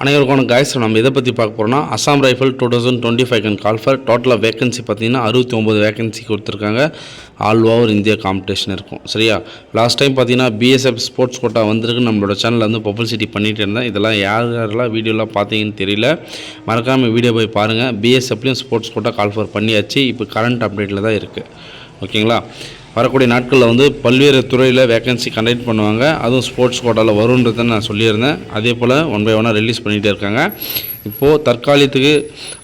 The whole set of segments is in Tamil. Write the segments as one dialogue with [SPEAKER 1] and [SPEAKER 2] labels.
[SPEAKER 1] அனைவருக்கான காய்ஸ் நம்ம இதை பற்றி பார்க்க போகிறோம்னா Assam rifle 2025 can call for டோட்டலாக வேகன்சி பார்த்தீங்கன்னா 69 வேகன்சி கொடுத்துருக்காங்க. ஆல் ஓவர் இந்தியா காம்படிஷன் இருக்கும். சரியா, லாஸ்ட் டைம் பார்த்தீங்கன்னா பிஎஸ்எஃப் ஸ்போர்ட்ஸ் கோட்டா வந்திருக்கு. நம்மளோட சேனலில் வந்து பப்ளிசிட்டி பண்ணிகிட்டு இருந்தேன். இதெல்லாம் யாரெல்லாம் வீடியோலாம் பார்த்தீங்கன்னு தெரியல, மறக்காமல் வீடியோ போய் பாருங்கள். பிஎஸ்எஃப்லேயும் ஸ்போர்ட்ஸ் கோட்டா கால் ஃபார் பண்ணியாச்சு. இப்போ கரண்ட் அப்டேட்டில் தான் இருக்குது. ஓகேங்களா, வரக்கூடிய நாட்களில் வந்து பல்வேறு துறையில் வேகன்சி கண்டக்ட் பண்ணுவாங்க. அதுவும் ஸ்போர்ட்ஸ் கோட்டாவில் வருன்றதை நான் சொல்லியிருந்தேன். அதே போல் ஒன் பை ஒன்னாக ரிலீஸ் பண்ணிகிட்டே இருக்காங்க. இப்போது தற்காலிகத்துக்கு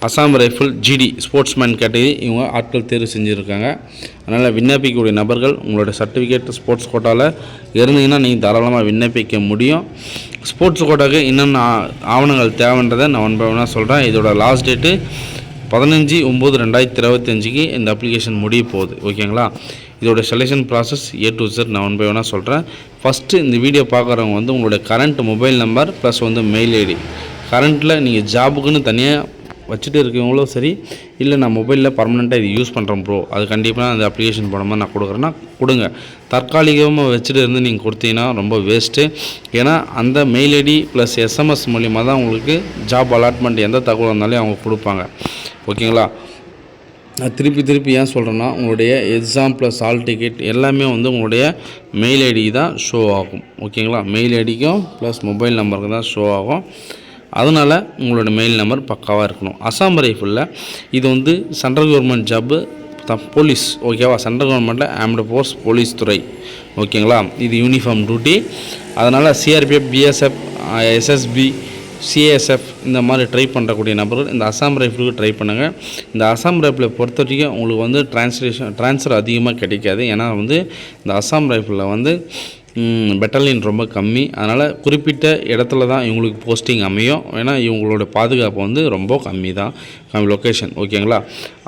[SPEAKER 1] Assam rifle GD sportsman category இவங்க ஆட்கள் தேர்வு செஞ்சுருக்காங்க. அதனால் விண்ணப்பிக்கக்கூடிய நபர்கள் உங்களோட சர்டிஃபிகேட் ஸ்போர்ட்ஸ் கோட்டாவில் இருந்தீங்கன்னா நீங்கள் தாராளமாக விண்ணப்பிக்க முடியும். ஸ்போர்ட்ஸ் கோட்டாவுக்கு என்னென்ன ஆவணங்கள் தேவைன்றதை நான் ஒன் பை ஒன்னாக சொல்கிறேன். இதோட லாஸ்ட் டேட்டு 15/9/2025 இந்த அப்ளிகேஷன் முடிய போகுது. ஓகேங்களா, இதோட selection process A to Z நான் ஒன் பை ஒன்னாக சொல்கிறேன். ஃபஸ்ட்டு இந்த வீடியோ பார்க்குறவங்க வந்து உங்களோட கரண்ட் மொபைல் நம்பர் ப்ளஸ் வந்து மெயில் ஐடி, கரண்ட்டில் நீங்கள் ஜாபுக்குன்னு தனியாக வச்சுட்டு இருக்கவங்களும் சரி, இல்லை நான் மொபைலில் பர்மனெண்ட்டாக இது யூஸ் பண்ணுறேன் ப்ரோ, அது கண்டிப்பாக அந்த அப்ளிகேஷன் போடும்போது நான் கொடுக்குறேன்னா கொடுங்க. தற்காலிகமாக வச்சுட்டு இருந்து நீங்கள் கொடுத்தீங்கன்னா ரொம்ப வேஸ்ட்டு. ஏன்னா அந்த மெயில் ஐடி ப்ளஸ் SMS மூலிமா தான் உங்களுக்கு ஜாப் அலாட்மெண்ட் எந்த தகவல் இருந்தாலும் அவங்க கொடுப்பாங்க. ஓகேங்களா, நான் திருப்பி ஏன் சொல்கிறேன்னா, உங்களுடைய எக்ஸாம் ப்ளஸ் ஆல் டிக்கெட் எல்லாமே வந்து உங்களுடைய மெயில் ஐடி தான் ஷோ ஆகும். ஓகேங்களா, மெயில் ஐடிக்கும் ப்ளஸ் மொபைல் நம்பருக்கு தான் ஷோ ஆகும். அதனால் உங்களோட மெயில் நம்பர் பக்காவாக இருக்கணும். அசாம் ரைஃபிளில் இது வந்து சென்ட்ரல் கவர்மெண்ட் ஜாப்பு போலீஸ். ஓகேவா, சென்ட்ரல் கவர்மெண்ட்டில் ஆம்டு ஃபோர்ஸ் போலீஸ் துறை. ஓகேங்களா, இது யூனிஃபார்ம் டியூட்டி. அதனால் CRPF, BSF, SSB, CSF இந்த மாதிரி ட்ரை பண்ணக்கூடிய நபர்கள் இந்த அசாம் ரைஃபிளுக்கு ட்ரை பண்ணுங்கள். இந்த அசாம் ரைஃபிளை பொறுத்த வரைக்கும் உங்களுக்கு வந்து ட்ரான்ஸ்ஃபர் அதிகமாக கிடைக்காது. ஏன்னா வந்து இந்த அசாம் ரைஃபிளில் வந்து பெட்டாலியன் ரொம்ப கம்மி. அதனால் குறிப்பிட்ட இடத்துல தான் இவங்களுக்கு போஸ்டிங் அமையும். ஏன்னா இவங்களோட பாதுகாப்பு வந்து ரொம்ப கம்மி லொக்கேஷன். ஓகேங்களா,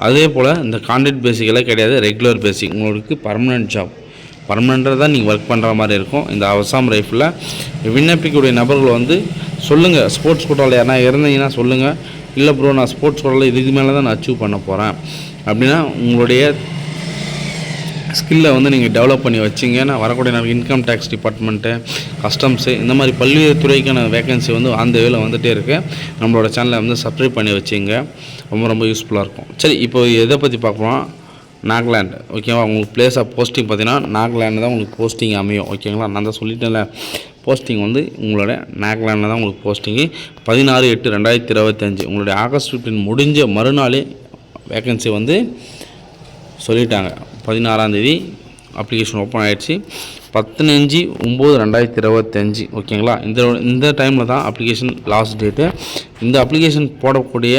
[SPEAKER 1] அதே போல் இந்த கான்ட்ராக்ட் பேசிக்கெல்லாம் கிடையாது, ரெகுலர் பேசிக். உங்களுக்கு பர்மனெண்ட் ஜாப், பர்மனெண்ட்டாக தான் நீங்கள் ஒர்க் பண்ணுற மாதிரி இருக்கும். இந்த அசாம் ரைஃபிளில் விண்ணப்பிக்கக்கூடிய நபர்கள் வந்து சொல்லுங்கள், ஸ்போர்ட்ஸ் கோட்டாவில் யாரா இருந்தீங்கன்னா சொல்லுங்கள். இல்லை ப்ரோ, நான் ஸ்போர்ட்ஸ் கோட்டாவில் இதுக்கு மேலே தான் நான் அச்சீவ் பண்ண போகிறேன் அப்படின்னா உங்களுடைய ஸ்கில்லை வந்து நீங்கள் டெவலப் பண்ணி வச்சிங்கன்னா வரக்கூடிய நம்ம இன்கம் டேக்ஸ் டிபார்ட்மெண்ட்டு, கஸ்டம்ஸு, இந்த மாதிரி பல்வேறு துறைக்கான வேகன்சி வந்து அந்த வேலை வந்துகிட்டே இருக்குது. நம்மளோட சேனலை வந்து சப்ஸ்கிரைப் பண்ணி வச்சிங்க, ரொம்ப யூஸ்ஃபுல்லாக இருக்கும். சரி, இப்போ எதை பற்றி பார்ப்போம், நாகாலாந்து. ஓகேவா, உங்களுக்கு பிளேஸ் ஆஃப் போஸ்டிங் பார்த்தீங்கன்னா நாகாலாந்து தான் உங்களுக்கு போஸ்டிங் அமையும். ஓகேங்களா, நான் தான் சொல்லிட்டேன்ல, போஸ்டிங் வந்து உங்களோட நாகாலாண்டில் தான் உங்களுக்கு போஸ்டிங்கு. 16/8/2025 உங்களுடைய ஆகஸ்ட் 15 முடிஞ்ச மறுநாளே வேகன்சி வந்து சொல்லிட்டாங்க. 16ஆம் தேதி அப்ளிகேஷன் ஓப்பன் ஆகிடுச்சு. 15/9/2025. ஓகேங்களா, இந்த டைமில் தான் அப்ளிகேஷன் லாஸ்ட் டேட்டு. இந்த அப்ளிகேஷன் போடக்கூடிய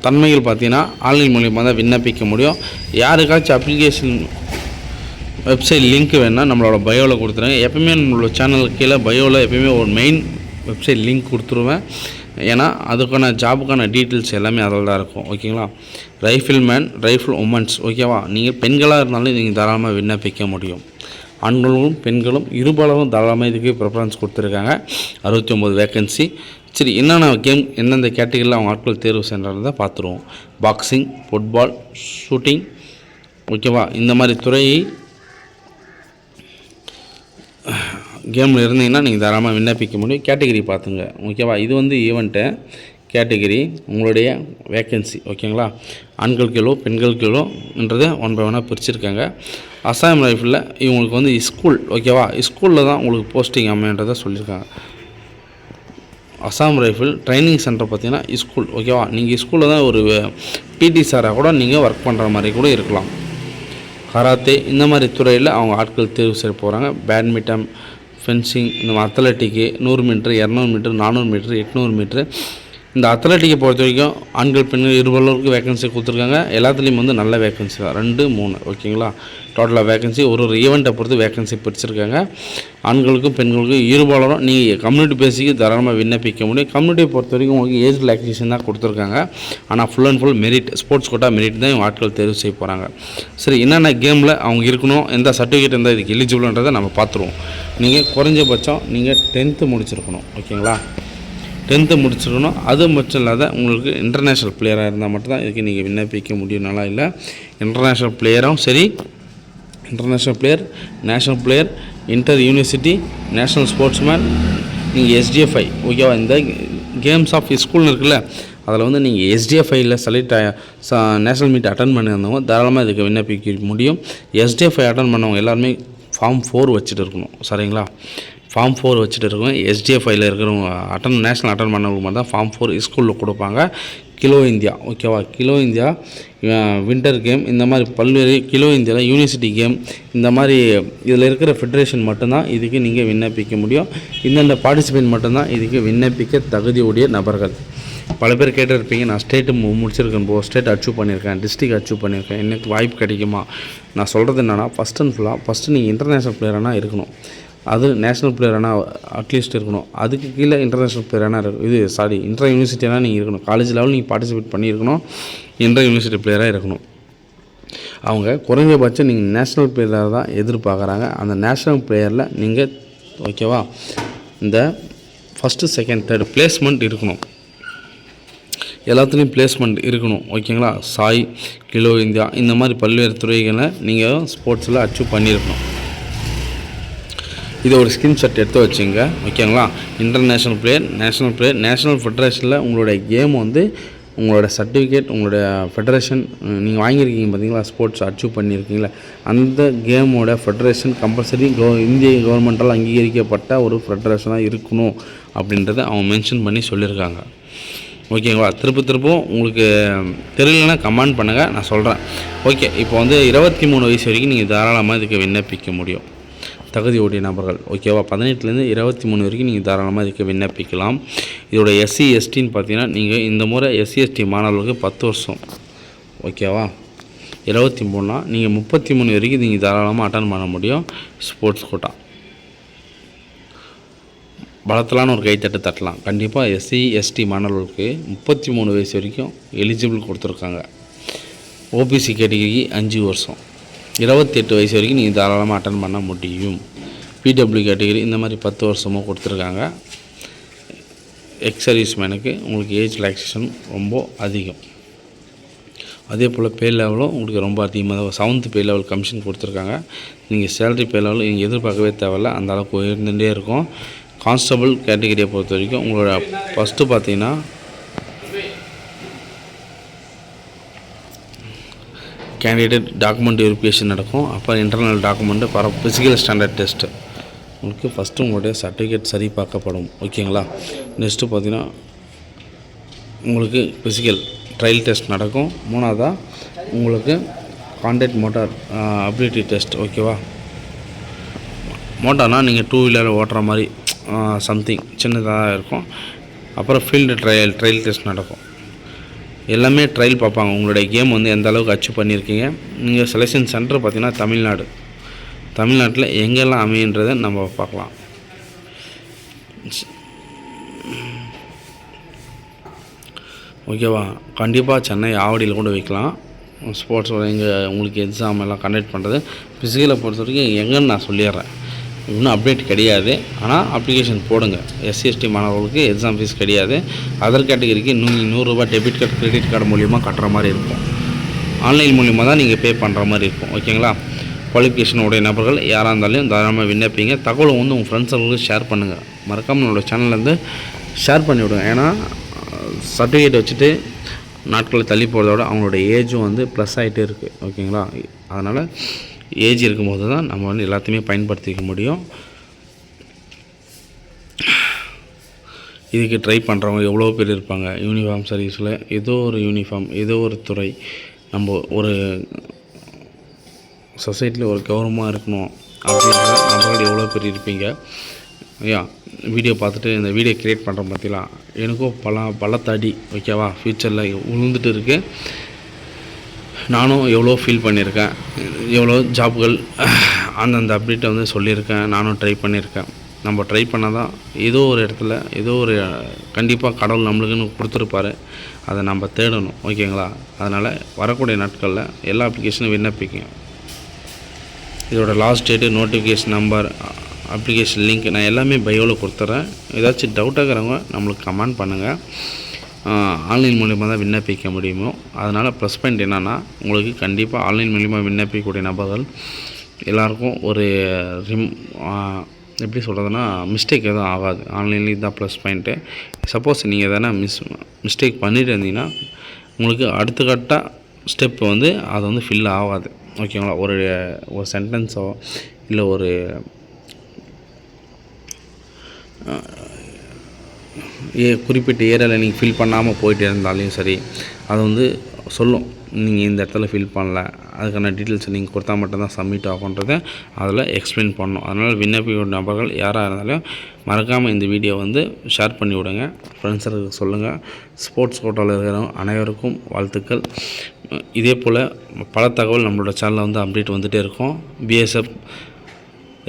[SPEAKER 1] தன்மைகள் பார்த்தீங்கன்னா ஆன்லைன் மூலியமாக தான் விண்ணப்பிக்க முடியும். யாருக்காச்சும் அப்ளிகேஷன் வெப்சைட் லிங்க் வேணால் நம்மளோட பயோவில் கொடுத்துருங்க. எப்போயுமே நம்மளோட சேனலுக்கு கீழே பயோவில் எப்போயுமே ஒரு மெயின் வெப்சைட் லிங்க் கொடுத்துருவேன். ஏன்னா அதுக்கான ஜாபுக்கான டீட்டெயில்ஸ் எல்லாமே அதில் தான் இருக்கும். ஓகேங்களா, ரைஃபிள் மேன், ரைஃபிள் உமன்ஸ். ஓகேவா, நீங்கள் பெண்களாக இருந்தாலும் நீங்கள் தாராளமாக விண்ணப்பிக்க முடியும். ஆண்களும் பெண்களும் இருபாலரும் தாராளமாக இதுக்கு ப்ரிஃபரன்ஸ் கொடுத்துருக்காங்க. 69 வேகன்சி. சரி, என்னென்ன கேம் எந்தெந்த கேட்டகரியில் அவங்க ஆட்கள் தேர்வு செய்கிறத பார்த்துருவோம். Boxing, football, shooting. ஓகேவா, இந்த மாதிரி துறை கேமில் இருந்தீங்கன்னா நீங்கள் தாராளமாக விண்ணப்பிக்க முடியும். கேட்டகரி பார்த்துங்க. ஓகேவா, இது வந்து ஈவெண்ட்டு கேட்டகரி உங்களுடைய வேக்கன்சி. ஓகேங்களா, ஆண்கள் கிலோ பெண்கள் கிலோன்றதை ஒன் பை ஒன்னாக பிரிச்சுருக்காங்க. அசாம் ரைஃபிளில் இவங்களுக்கு வந்து ஸ்கூல். ஓகேவா, ஸ்கூலில் தான் உங்களுக்கு போஸ்டிங் அமையன்றதை சொல்லியிருக்காங்க. அசாம் ரைஃபிள் ட்ரைனிங் சென்டர் பார்த்தீங்கன்னா ஸ்கூல். ஓகேவா, நீங்கள் ஸ்கூலில் தான் ஒரு PT சாராக கூட நீங்கள் ஒர்க் பண்ணுற மாதிரி கூட இருக்கலாம். கராத்தே இந்த மாதிரி துறையில் அவங்க ஆட்கள் தேர்வு செய்ய போகிறாங்க. பேட்மிண்டன், ஃபென்சிங், இந்த அத்லட்டிக்கு 100 மீட்ரு, 200 மீட்ரு, 400 மீட்ரு, 800 மீட்ரு. இந்த அத்லட்டிக்கை பொறுத்த வரைக்கும் ஆண்கள் பெண்கள் இருவர்களுக்கு வேகன்சி கொடுத்துருக்காங்க. எல்லாத்துலேயும் வந்து நல்ல வேகன்சி தான், 2, 3. ஓகேங்களா, டோட்டலாக வேகன்சி ஒரு ஈவெண்ட்டை பொறுத்து வேகன்சி பிரிச்சிருக்காங்க. ஆண்களுக்கும் பெண்களுக்கும் இருபாலரும் நீங்கள் கம்யூனிட்டி பேஸுக்கு தாராளமாக விண்ணப்பிக்க முடியும். கம்யூனிட்டியை பொறுத்த வரைக்கும் உங்களுக்கு ஏஜ் ரிலாக்ஸேஷன் தான் கொடுத்துருக்காங்க. ஆனால் full and full merit, sports quota merit தான் இவங்க ஆட்கள் தேர்வு செய்ய போகிறாங்க. சரி, என்னென்ன கேமில் அவங்க இருக்கணும், எந்த சர்டிஃபிகேட் இருந்தால் இதுக்கு எலிஜிபிள்ன்றதை நம்ம பார்த்துருவோம். நீங்கள் குறைஞ்சபட்சம் நீங்கள் 10th முடிச்சிருக்கணும். ஓகேங்களா, 10th முடிச்சிருக்கணும். அது மட்டும் இல்லாத உங்களுக்கு இன்டர்நேஷ்னல் பிளேயராக இருந்தால் மட்டும்தான் இதுக்கு நீங்கள் விண்ணப்பிக்க முடியும். நல்லா இல்லை, இன்டர்நேஷ்னல் பிளேயரும் சரி, international player, national player, inter university, national sportsman, நீங்கள் எஸ்டிஎஃப்ஐ ஓகேவா. இந்த கேம்ஸ் ஆஃப் ஸ்கூல்னு இருக்குல்ல, அதில் வந்து நீங்கள் எஸ்டிஎஃப்ஐயில் செலக்ட் நேஷ்னல் மீட் அட்டன் பண்ணியிருந்தவங்க தாராளமாக இதுக்கு விண்ணப்பிக்க முடியும். எஸ்டிஎஃப்ஐ அட்டன் பண்ணவங்க எல்லாருமே ஃபார்ம் 4 வச்சுட்டு இருக்கணும், சரிங்களா. ஃபார்ம் 4 வச்சுட்டு இருக்கோம். எஸ்டிஎஃப்ஐயில் இருக்கிறவங்க நேஷ்னல் அட்டன் பண்ணவங்க மாதிரி தான் ஃபார்ம் 4 ஸ்கூலில் கொடுப்பாங்க. கிலோ இந்தியா ஓகேவா, கிலோ இந்தியா வின்டர் கேம், இந்த மாதிரி பல்வேறு கிலோ இந்தியாவில் யூனிவர்சிட்டி கேம், இந்த மாதிரி இதில் இருக்கிற ஃபெடரேஷன் மட்டும்தான் இதுக்கு நீங்கள் விண்ணப்பிக்க முடியும். இந்தந்த பார்ட்டிசிபேட் மட்டும்தான் இதுக்கு விண்ணப்பிக்க தகுதியுடைய நபர்கள். பல பேர் கேட்டிருப்பீங்க, நான் ஸ்டேட்டு முடிச்சிருக்கேன் ஸ்டேட் அச்சீவ் பண்ணியிருக்கேன், டிஸ்ட்ரிக்ட் அச்சீவ் பண்ணியிருக்கேன், எனக்கு வாய்ப்பு கிடைக்குமா? நான் சொல்கிறது என்னென்னா, ஃபஸ்ட்டு நீங்கள் இன்டர்நேஷ்னல் பிளேயரானா இருக்கணும், அது நேஷ்னல் பிளேயரானா அட்லீஸ்ட் இருக்கணும், அதுக்கு கீழே இன்டர்நேஷ்னல் பிளேயரானா இன்டர் யூனிவர்சிட்டியாக நீங்கள் இருக்கணும், காலேஜ் லெவல் நீங்கள் பார்ட்டிசிபேட் பண்ணியிருக்கணும், இன்டர் யூனிவர்சிட்டி பிளேயராக இருக்கணும். அவங்க குறைஞ்சபட்சம் நீங்கள் நேஷ்னல் பிளேயராக தான் எதிர்பார்க்குறாங்க. அந்த நேஷ்னல் பிளேயரில் நீங்கள் ஓகேவா இந்த ஃபஸ்ட்டு செகண்ட் தேர்டு பிளேஸ்மெண்ட் இருக்கணும், எல்லாத்துலேயும் பிளேஸ்மெண்ட் இருக்கணும் ஓகேங்களா. சாய், கிலோ இந்தியா, இந்த மாதிரி பல்வேறு துறைகளை நீங்கள் ஸ்போர்ட்ஸில் அச்சீவ் பண்ணியிருக்கணும். இதை ஒரு ஸ்கிரீன்ஷாட் எடுத்து வச்சுங்க ஓகேங்களா. International player, national player, national ஃபெடரேஷனில் உங்களுடைய கேம் வந்து உங்களோட சர்டிஃபிகேட், உங்களுடைய ஃபெடரேஷன் நீங்கள் வாங்கியிருக்கீங்க பார்த்தீங்களா, ஸ்போர்ட்ஸ் அச்சீவ் பண்ணியிருக்கீங்களா, அந்த கேமோட ஃபெடரேஷன் கம்பல்சரி இந்திய கவர்மெண்ட்டால் அங்கீகரிக்கப்பட்ட ஒரு ஃபெடரேஷனாக இருக்கணும் அப்படின்றத அவங்க மென்ஷன் பண்ணி சொல்லியிருக்காங்க ஓகேங்களா. திருப்பும் உங்களுக்கு தெரியலன்னா கமெண்ட் பண்ணுங்கள், நான் சொல்கிறேன் ஓகே. இப்போ வந்து 23 வயசு வரைக்கும் நீங்கள் தாராளமாக இதுக்கு விண்ணப்பிக்க முடியும், தகுதியுடைய நபர்கள் ஓகேவா. 18லேருந்து 23 வரைக்கும் நீங்கள் தாராளமாக இதுக்கு விண்ணப்பிக்கலாம். இதோட எஸ்சி எஸ்டின்னு பார்த்தீங்கன்னா, நீங்கள் இந்த முறை எஸ்சி எஸ்டி மாணவர்களுக்கு 10 வருஷம் ஓகேவா. 23னா நீங்கள் 33 வரைக்கும் நீங்கள் தாராளமாக அட்டன் பண்ண முடியும் ஸ்போர்ட்ஸ் கோட்டா. பலத்தலான ஒரு கைத்தட்டு தட்டலாம். கண்டிப்பாக எஸ்சி எஸ்டி மாணவர்களுக்கு 33 வயசு வரைக்கும் எலிஜிபிள் கொடுத்துருக்காங்க. ஓபிசி கேட்டகரிக்கு 5 வருஷம், 28 வயசு வரைக்கும் நீங்கள் தாராளமாக அட்டன் பண்ண முடியும். பிடபிள்யூ கேட்டகரி இந்த மாதிரி 10 வருஷமும் கொடுத்துருக்காங்க. எக்ஸ் சர்வீஸ்மேனுக்கு உங்களுக்கு ஏஜ் ரிலாக்ஸேஷன் ரொம்ப அதிகம். அதே போல் பே லெவலும் உங்களுக்கு ரொம்ப அதிகமாக 7th பே லெவல் கமிஷன் கொடுத்துருக்காங்க. நீங்கள் சேலரி பே லெவல் நீங்கள் எதிர்பார்க்கவே தேவையில்ல, அந்த அளவுக்கு உயர்ந்துகிட்டே இருக்கும். கான்ஸ்டபிள் கேட்டகரியை பொறுத்த வரைக்கும் உங்களோட ஃபஸ்ட்டு பார்த்தீங்கன்னா கேண்டிடேட் டாக்குமெண்ட் வெரிஃபிகேஷன் நடக்கும். அப்புறம் internal document, physical standard test. உங்களுக்கு ஃபஸ்ட்டு உங்களுடைய சர்டிஃபிகேட் சரி பார்க்கப்படும் ஓகேங்களா. நெக்ஸ்ட்டு பார்த்தீங்கன்னா உங்களுக்கு ஃபிசிக்கல் ட்ரையல் டெஸ்ட் நடக்கும். 3வதாக உங்களுக்கு கான்டாக்ட் மோட்டார் அபிலிட்டி டெஸ்ட் ஓகேவா. மோட்டார்னால் நீங்கள் 2 வீலர் ஓட்டுற மாதிரி சம்திங் சின்னதாக இருக்கும். அப்புறம் ஃபீல்டு ட்ரையல் டெஸ்ட் நடக்கும். எல்லாமே ட்ரையல் பார்ப்பாங்க, உங்களுடைய கேம் வந்து எந்த அளவுக்கு அச்சீவ் பண்ணியிருக்கீங்க. நீங்கள் செலெக்ஷன் சென்டர் பார்த்திங்கன்னா தமிழ்நாட்டில் எங்கெல்லாம் அமையுன்றதை நம்ம பார்க்கலாம். ஓகேவா. கண்டிப்பாக சென்னை ஆவடியில் கூட வைக்கலாம் ஸ்போர்ட்ஸ். இங்கே உங்களுக்கு எக்ஸாம் எல்லாம் கண்டக்ட் பண்ணுறது. ஃபிசிக்கலை பொறுத்த வரைக்கும் எங்கன்னு நான் சொல்லிடுறேன், இன்னும் அப்டேட் கிடையாது. ஆனால் அப்ளிகேஷன் போடுங்க. எஸ்சி எஸ்டி மாணவர்களுக்கு எக்ஸாம் ஃபீஸ் கிடையாது. அதர் கேட்டகரிக்கு 100 ரூபா டெபிட் கார்டு கிரெடிட் கார்டு மூலிமா கட்டுற மாதிரி இருக்கும். ஆன்லைன் மூலிமா தான் நீங்கள் பே பண்ணுற மாதிரி இருக்கும் ஓகேங்களா. குவாலிஃபிகேஷனுடைய நபர்கள் யாராக இருந்தாலும் தாராளமாக விண்ணப்பிங்க. தகவலை வந்து உங்கள் ஃப்ரெண்ட்ஸுங்களுக்கு ஷேர் பண்ணுங்கள். மறக்காமல் என்னோடய சேனல்லேருந்து ஷேர் பண்ணிவிடுங்க. ஏன்னா சர்டிஃபிகேட் வச்சுட்டு நாட்களை தள்ளி போகிறதோட அவங்களோட ஏஜும் வந்து ப்ளஸ் ஆகிட்டே இருக்குது ஓகேங்களா. அதனால் ஏஜ் இருக்கும்போது தான் நம்ம வந்து எல்லாத்தையுமே பயன்படுத்திக்க முடியும். இதுக்கு ட்ரை பண்ணுறவங்க எவ்வளோ பேர் இருப்பாங்க. யூனிஃபார்ம் சர்வீஸில் ஏதோ ஒரு யூனிஃபார்ம், ஏதோ ஒரு துறை, நம்ம ஒரு சொசைட்டியில் ஒரு கௌரவமாக இருக்கணும் அப்படின்ற நபர்கள் எவ்வளோ பேர் இருப்பீங்க. ஐயா வீடியோ பார்த்துட்டு இந்த வீடியோ க்ரியேட் பண்ணுற பார்த்தீங்களா, எனக்கும் பல தடி ஓகேவா ஃப்யூச்சரில் விழுந்துட்டு இருக்குது. நானும் எவ்வளோ ஃபீல் பண்ணியிருக்கேன், எவ்வளோ ஜாப்கள் அந்தந்த அப்டேட்டை வந்து சொல்லியிருக்கேன். நானும் ட்ரை பண்ணியிருக்கேன். நம்ம ட்ரை பண்ணால் தான் ஏதோ ஒரு இடத்துல ஏதோ ஒரு கண்டிப்பாக கடவுள் நம்மளுக்குன்னு கொடுத்துருப்பாரு. அதை நம்ம தேடணும் ஓகேங்களா. அதனால் வரக்கூடிய நாட்களில் எல்லா அப்ளிகேஷனும் விண்ணப்பிக்கும். இதோட last date, notification number, application link நான் எல்லாமே பயோவில் கொடுத்துட்றேன். ஏதாச்சும் டவுட்டாகிறவங்க நம்மளுக்கு கமெண்ட் பண்ணுங்கள். ஆன்லைன் மூலிமா தான் விண்ணப்பிக்க முடியுமோ. அதனால் ப்ளஸ் பாயிண்ட் என்னென்னா, உங்களுக்கு கண்டிப்பாக ஆன்லைன் மூலிமா விண்ணப்பிக்கக்கூடிய நபர்கள் எல்லாருக்கும் ஒரு எப்படி சொல்கிறதுனா மிஸ்டேக் எதுவும் ஆகாது. ஆன்லைன்லேயும் இதுதான் ப்ளஸ் பாயிண்ட்டு. சப்போஸ் நீங்கள் எதனா மிஸ்டேக் பண்ணிட்டு இருந்தீங்கன்னா உங்களுக்கு அடுத்த கட்ட ஸ்டெப் வந்து அது வந்து ஃபில் ஆகாது. ஓகேங்களா? ஒரு சென்டென்ஸோ இல்லை ஒரு குறிப்பிட்ட ஏரியாவில் நீங்கள் ஃபில் பண்ணாமல் போயிட்டு இருந்தாலையும் சரி, அது வந்து சொல்லும் நீங்கள் இந்த இடத்துல ஃபில் பண்ணல, அதுக்கான டீட்டெயில்ஸை நீங்கள் கொடுத்தா மட்டும்தான் சப்மிட் ஆகுன்றதை அதில் எக்ஸ்பிளைன் பண்ணணும். அதனால் விண்ணப்பிக்க நபர்கள் யாராக இருந்தாலும் மறக்காமல் இந்த வீடியோ வந்து ஷேர் பண்ணி விடுங்க, ஃப்ரெண்ட்ஸுக்கு சொல்லுங்கள். ஸ்போர்ட்ஸ் கோட்டாவில் இருக்கிறவங்க அனைவருக்கும் வாழ்த்துக்கள். இதே போல் பல தகவல் நம்மளோட சேனலில் வந்து அப்டேட் வந்துகிட்டே இருக்கும். BSF,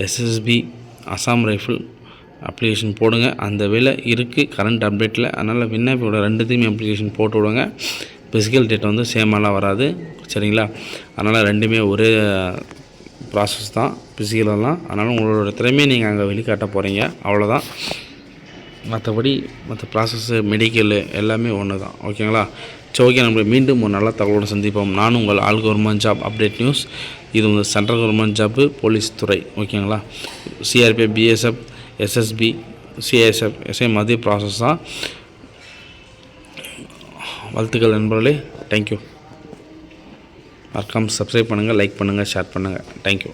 [SPEAKER 1] SSB, Assam rifle application போடுங்க. அந்த வேலை இருக்குது கரண்ட் அப்டேட்டில். அதனால் விண்ணப்பியோட 2த்தையுமே அப்ளிகேஷன் போட்டு விடுங்க. ஃபிசிக்கல் டேட் வந்து சேமாலாம் வராது, சரிங்களா? அதனால் 2மே ஒரே ப்ராசஸ் தான் ஃபிசிக்கலெல்லாம். அதனால் உங்களோட திறமையை நீங்கள் அங்கே வெளிக்காட்ட போகிறீங்க, அவ்வளோதான். மற்ற ப்ராசஸ்ஸு மெடிக்கலு எல்லாமே ஒன்று தான். ஓகேங்களா? சரி, ஓகே. நம்ம மீண்டும் ஒரு நல்ல தகவலோடு சந்திப்போம். நான் உங்கள் all government job update news. இது வந்து சென்ட்ரல் கவர்மெண்ட் ஜாப்பு, போலீஸ் துறை. ஓகேங்களா? CRPF, BSF, SSB, CSF, SIM அதே ப்ராசஸ் தான். வாழ்த்துக்கள் நண்பர்களே. தேங்க்யூ. மறக்காமல் சப்ஸ்கிரைப் பண்ணுங்கள், லைக் பண்ணுங்கள், ஷேர் பண்ணுங்கள். தேங்க்யூ.